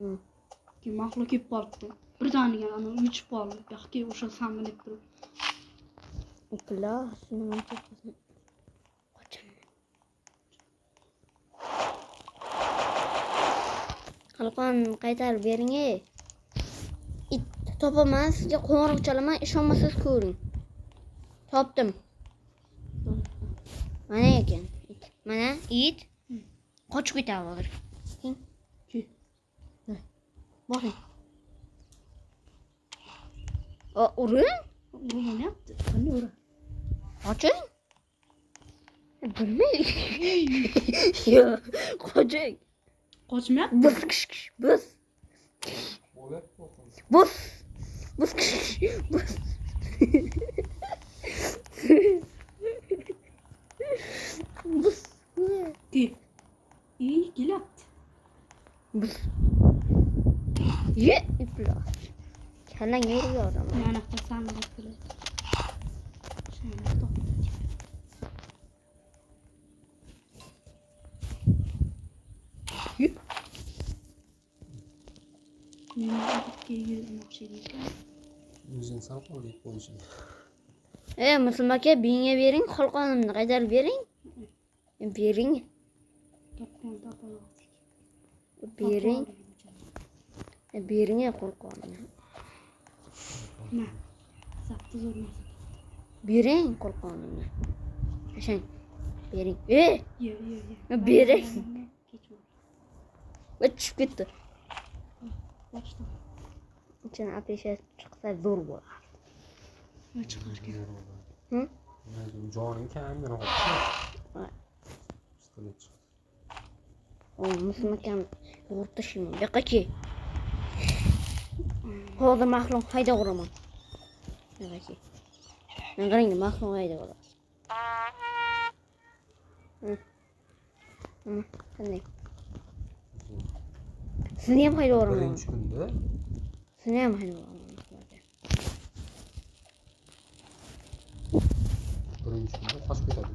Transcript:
Hı. Ki mahlo kep qolibdi. Bir taniga ana uchib qoldi. Yo'qki, o'sha samolyot turib. Ukla, shuni qo'yib. Qalqon qaytarib bering. It topaman, sizga qo'ng'iroq chalaman, ishonmasangiz ko'ring. Topdim. Mana ekan. Mana it. Qochib ketadi hozir. Ki. Boring. Uring. Urmayapti. Qanday ura? Qoching. Bilmaydi. Yo'q, qoching. Qochmayapti. Bus. Bus. Bus. Bus. Bus. Bus. Ki. İyi kelyapti. Bus. Ye, iflos. Kallang yurib yoraman. Mana bu samolyot turib. Shuni topdi. Meni otga yurmoqchi ekan. O'zing sal qo'lga qo'yishing. Musulmon aka, bingga bering, qalqonimni qaytarib bering. Bering. Topolmadik. Bering. Bering qalqonni. Ma. Zapti zo'rmas. Bering qalqonimni. Qashang. Bering. Ye. Bering. Kechma. Va tushib ketdi. Boshda. Ichini apisha chiqsa zo'r bo'lar. Va chiqargan. Hı? Joning kamdan olib. Siqilib chiq. Musulmon akam yo'rtishim. Yo'qki. Hozir mahrum hayda uraman. Yo'qki. Men qarang, mahrum hayda uraman. Qanday? Sizni ham hayda uraman. Birinchi kunda Sizni ham hayda uraman. birinchi kunda qochib ketadi.